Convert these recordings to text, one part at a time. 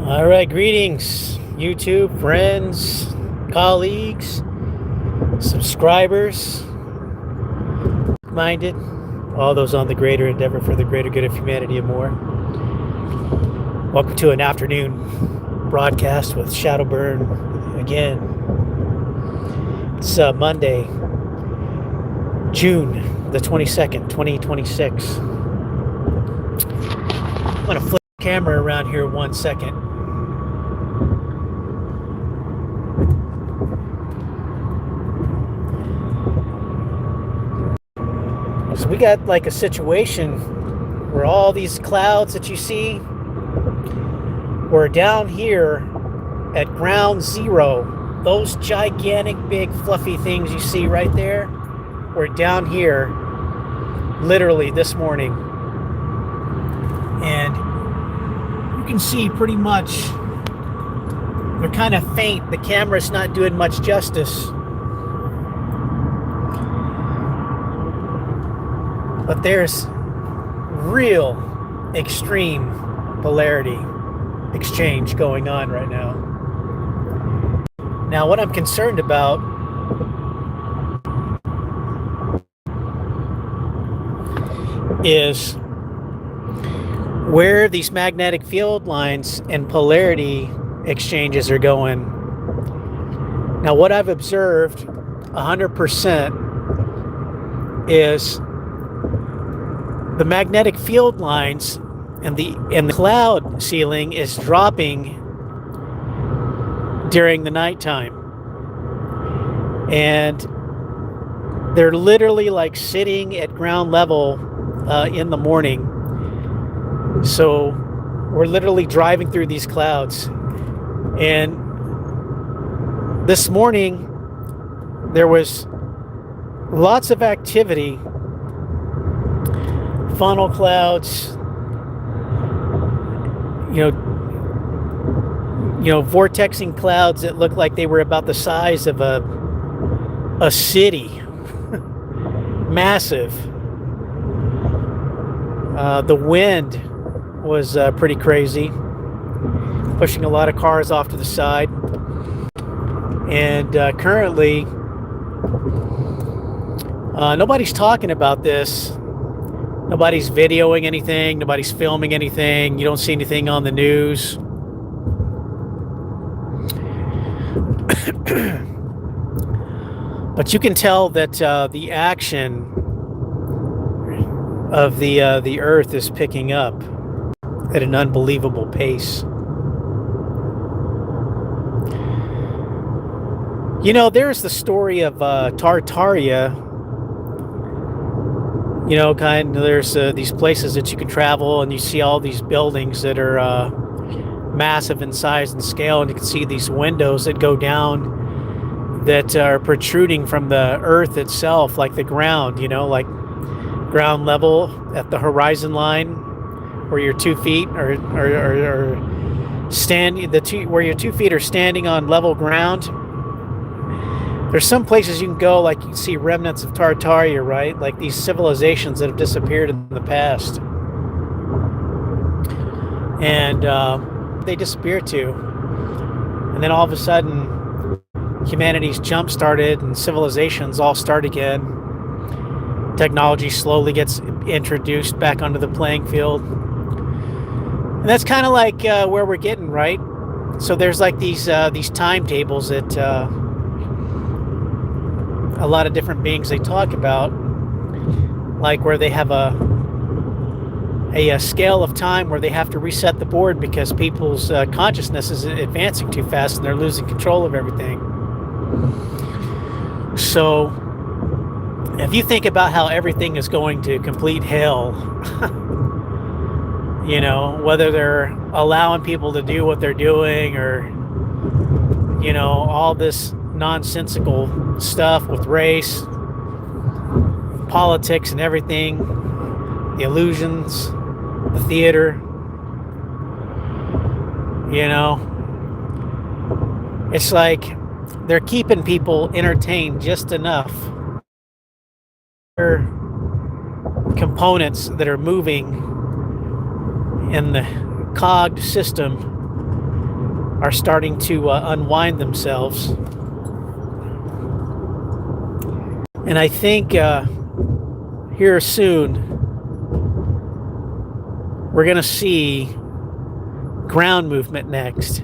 All right, greetings, YouTube friends, colleagues, subscribers, minded, all those on the greater endeavor for the greater good of humanity and more. Welcome to an afternoon broadcast with Shadowburn again. It's Monday, June the 22nd, 2026. I'm going to flip the camera around here 1 second. So we got like a situation where all these clouds that you see were down here at ground zero. Those gigantic, big, fluffy things you see right there were down here literally this morning. And you can see pretty much they're kind of faint. The camera's not doing much justice. But there's real extreme polarity exchange going on right now. Now, what I'm concerned about is where these magnetic field lines and polarity exchanges are going. Now, what I've observed 100% is the magnetic field lines and the cloud ceiling is dropping during the nighttime. And they're literally like sitting at ground level in the morning. So we're literally driving through these clouds. And this morning, there was lots of activity. Funnel clouds, vortexing clouds that looked like they were about the size of a city, massive. The wind was pretty crazy, pushing a lot of cars off to the side. And currently, nobody's talking about this. Nobody's videoing anything. Nobody's filming anything. You don't see anything on the news. But you can tell that the action of the Earth is picking up at an unbelievable pace. You know, there's the story of Tartaria. There's these places that you can travel and you see all these buildings that are massive in size and scale, and you can see these windows that go down that are protruding from the earth itself, like the ground, like ground level at the horizon line where your 2 feet are where your 2 feet are standing on level ground. There's some places you can go, like you can see remnants of Tartaria, right? Like these civilizations that have disappeared in the past. And they disappear too. And then all of a sudden, humanity's jump started and civilizations all start again. Technology slowly gets introduced back onto the playing field. And that's kind of like where we're getting, right? So there's like these timetables that a lot of different beings they talk about, like where they have a scale of time where they have to reset the board because people's consciousness is advancing too fast and they're losing control of everything. So if you think about how everything is going to complete hell, whether they're allowing people to do what they're doing or, all this nonsensical stuff with race, politics and everything, the illusions, the theater, it's like they're keeping people entertained just enough. Components that are moving in the cogged system are starting to unwind themselves. And I think here soon we're going to see ground movement next.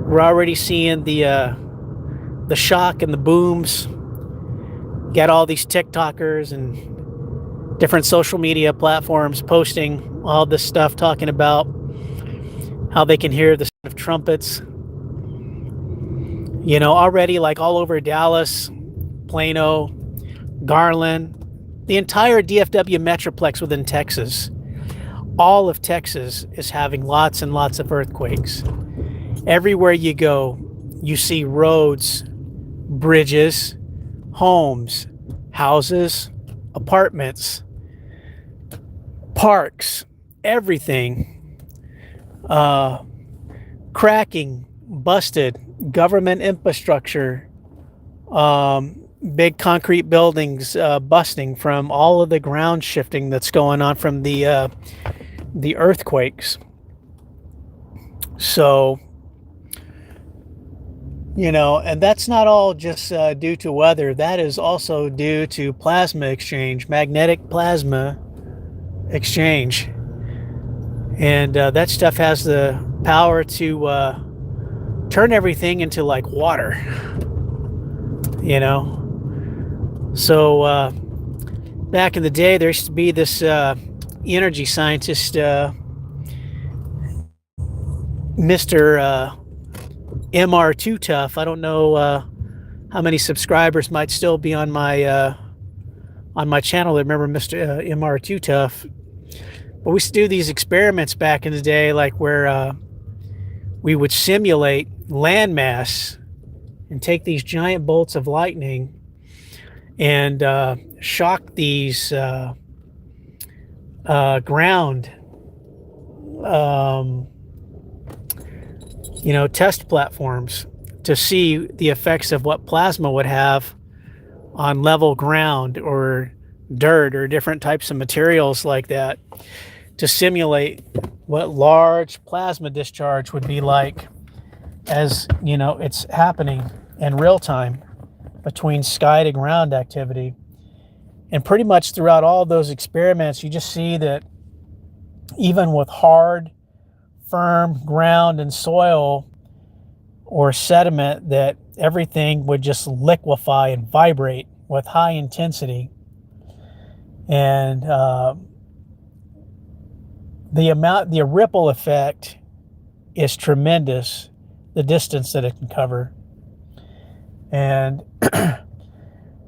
We're already seeing the shock and the booms. Got all these TikTokers and different social media platforms posting all this stuff, talking about how they can hear the sound of trumpets. You know, already like all over Dallas, Plano, Garland, the entire DFW Metroplex within Texas. All of Texas is having lots and lots of earthquakes. Everywhere you go, you see roads, bridges, homes, houses, apartments, parks, everything cracking, busted, government infrastructure, big concrete buildings busting from all of the ground shifting that's going on from the earthquakes. So, you know, and that's not all just due to weather. That is also due to plasma exchange, magnetic plasma exchange. And that stuff has the power to turn everything into like water, you know. So back in the day, there used to be this energy scientist, Mr. MR2 Tough. I don't know how many subscribers might still be on my channel that remember Mr. MR2 Tough. But we used to do these experiments back in the day, like where we would simulate landmass and take these giant bolts of lightning and shock these ground, test platforms to see the effects of what plasma would have on level ground or dirt or different types of materials like that, to simulate what large plasma discharge would be like as, you know, it's happening in real time between sky to ground activity. And pretty much throughout all those experiments, you just see that even with hard, firm ground and soil or sediment, that everything would just liquefy and vibrate with high intensity. And the ripple effect is tremendous, the distance that it can cover. And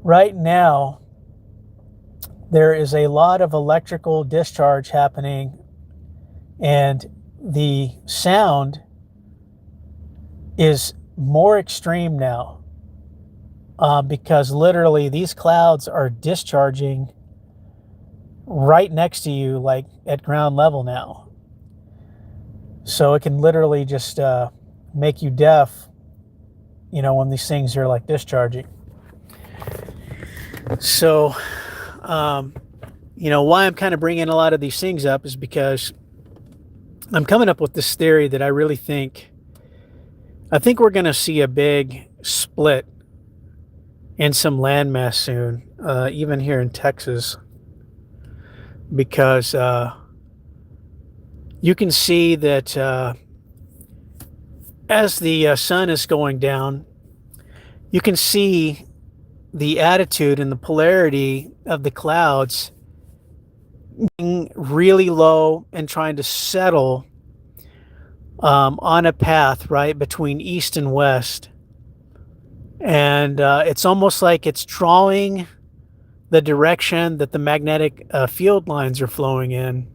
right now, there is a lot of electrical discharge happening, and the sound is more extreme now because literally these clouds are discharging right next to you, like at ground level now. So it can literally just make you deaf, you know, when these things are like discharging. So, why I'm kind of bringing a lot of these things up is because I'm coming up with this theory that I think we're going to see a big split in some landmass soon, even here in Texas, because you can see that as the sun is going down, you can see the attitude and the polarity of the clouds being really low and trying to settle on a path right between east and west. And it's almost like it's drawing the direction that the magnetic field lines are flowing in,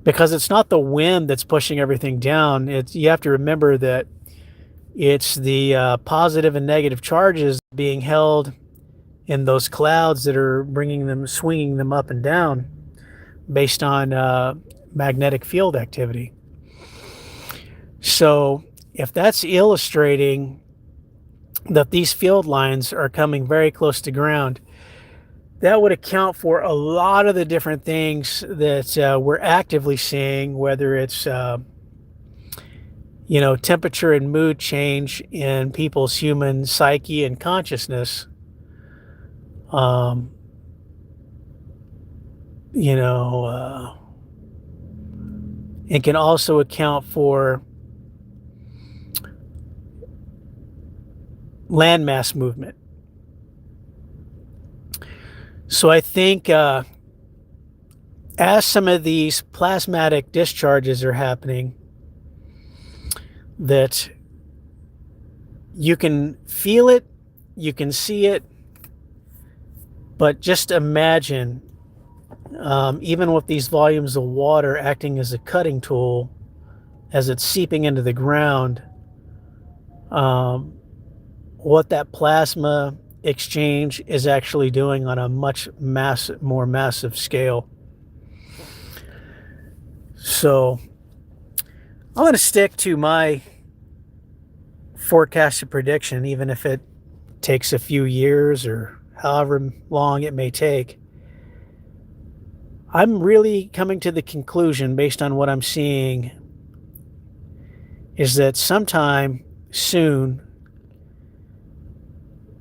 because it's not the wind that's pushing everything down. You have to remember that it's the positive and negative charges being held in those clouds that are swinging them up and down based on magnetic field activity. So if that's illustrating that these field lines are coming very close to ground, that would account for a lot of the different things that we're actively seeing, whether it's temperature and mood change in people's human psyche and consciousness. Um, you know, it can also account for landmass movement. So I think as some of these plasmatic discharges are happening, that you can feel it, you can see it, but just imagine, even with these volumes of water acting as a cutting tool as it's seeping into the ground, um, what that plasma exchange is actually doing on a much more massive scale. So I'm going to stick to my forecasted prediction, even if it takes a few years or however long it may take. I'm really coming to the conclusion, based on what I'm seeing, is that sometime soon,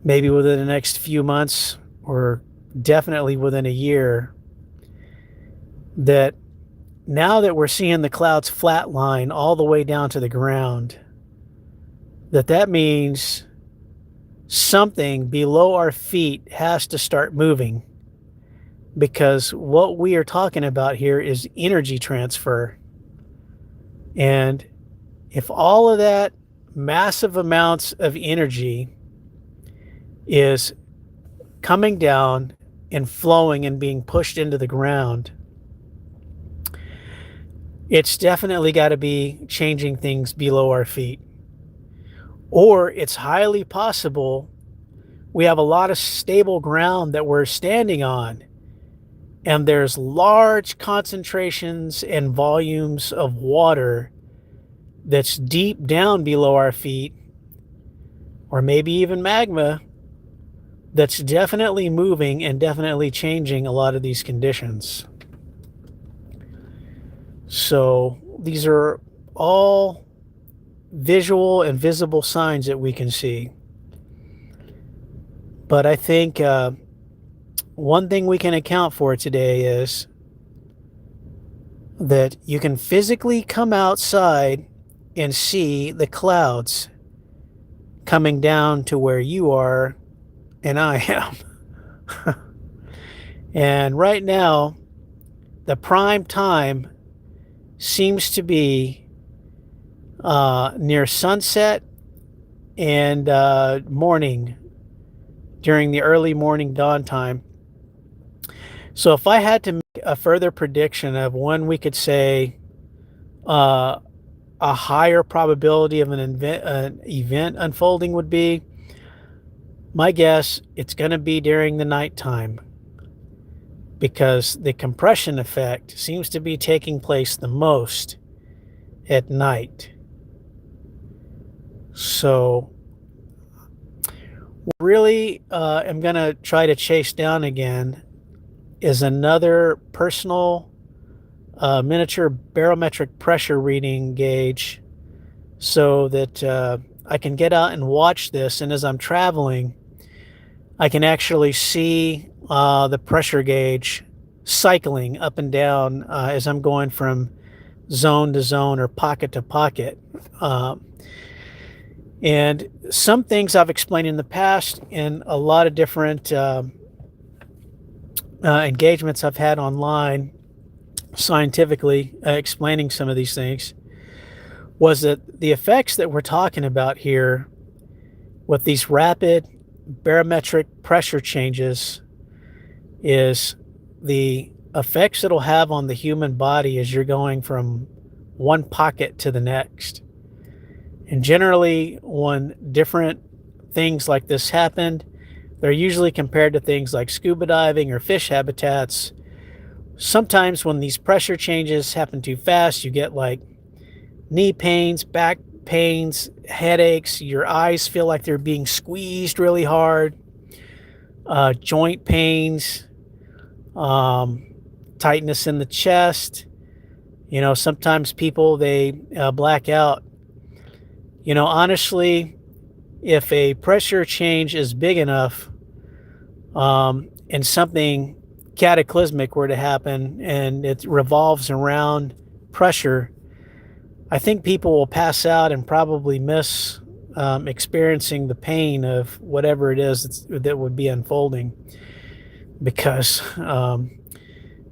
maybe within the next few months or definitely within a year, that now that we're seeing the clouds flatline all the way down to the ground, that means something below our feet has to start moving, because what we are talking about here is energy transfer. And if all of that massive amounts of energy is coming down and flowing and being pushed into the ground, it's definitely got to be changing things below our feet. Or it's highly possible we have a lot of stable ground that we're standing on, and there's large concentrations and volumes of water that's deep down below our feet, or maybe even magma, that's definitely moving and definitely changing a lot of these conditions. So these are all visual and visible signs that we can see. But I think one thing we can account for today is that you can physically come outside and see the clouds coming down to where you are and I am. And right now, the prime time seems to be near sunset and morning, during the early morning dawn time. So if I had to make a further prediction of when we could say a higher probability of an event unfolding would be, my guess, it's going to be during the nighttime, because the compression effect seems to be taking place the most at night. So really am going to try to chase down again is another personal miniature barometric pressure reading gauge, so that I can get out and watch this, and as I'm traveling, I can actually see the pressure gauge cycling up and down as I'm going from zone to zone or pocket to pocket. And some things I've explained in the past in a lot of different engagements I've had online, scientifically explaining some of these things, was that the effects that we're talking about here with these rapid barometric pressure changes is the effects it'll have on the human body as you're going from one pocket to the next. And generally, when different things like this happened, they're usually compared to things like scuba diving or fish habitats. Sometimes when these pressure changes happen too fast, you get like knee pains, back pains, headaches, your eyes feel like they're being squeezed really hard, joint pains, tightness in the chest. Sometimes people, they black out. Honestly, if a pressure change is big enough, and something cataclysmic were to happen and it revolves around pressure, I think people will pass out and probably miss experiencing the pain of whatever it is that would be unfolding, because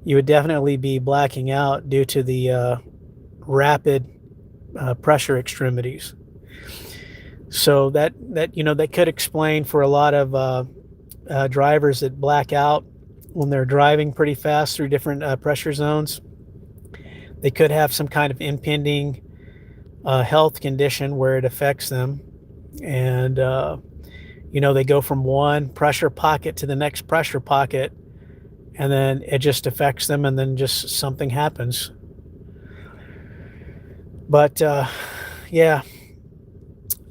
you would definitely be blacking out due to the rapid pressure extremities. So that could explain for a lot of drivers that black out when they're driving pretty fast through different pressure zones. They could have some kind of impending health condition where it affects them, and they go from one pressure pocket to the next pressure pocket, and then it just affects them, and then just something happens. But yeah,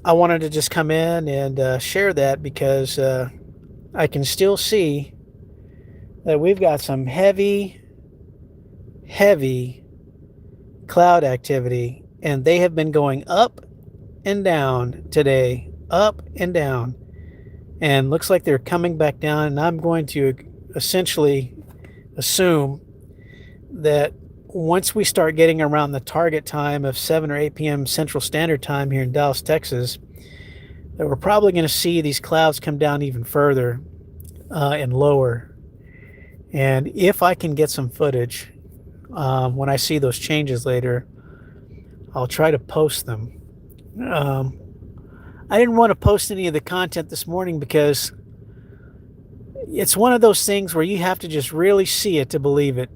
I wanted to just come in and share that, because I can still see that we've got some heavy, heavy cloud activity, and they have been going up and down today, up and down, and looks like they're coming back down. And I'm going to essentially assume that once we start getting around the target time of 7 or 8 p.m. Central Standard Time here in Dallas, Texas, that we're probably going to see these clouds come down even further and lower. And if I can get some footage when I see those changes later, I'll try to post them. I didn't want to post any of the content this morning because it's one of those things where you have to just really see it to believe it.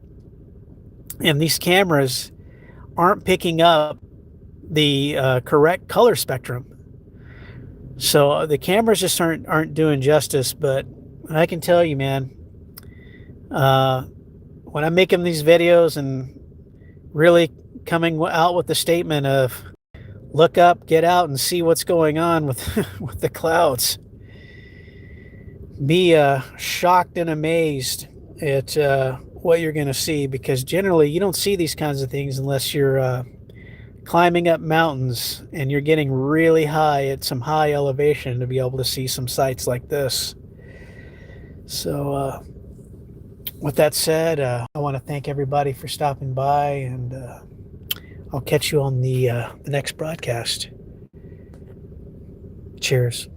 And these cameras aren't picking up the correct color spectrum. So the cameras just aren't doing justice. But I can tell you, man, when I'm making these videos and really coming out with the statement of look up, get out, and see what's going on with with the clouds, be shocked and amazed at what you're going to see, because generally you don't see these kinds of things unless you're climbing up mountains and you're getting really high at some high elevation to be able to see some sights like this. So with that said, I want to thank everybody for stopping by, and I'll catch you on the next broadcast. Cheers.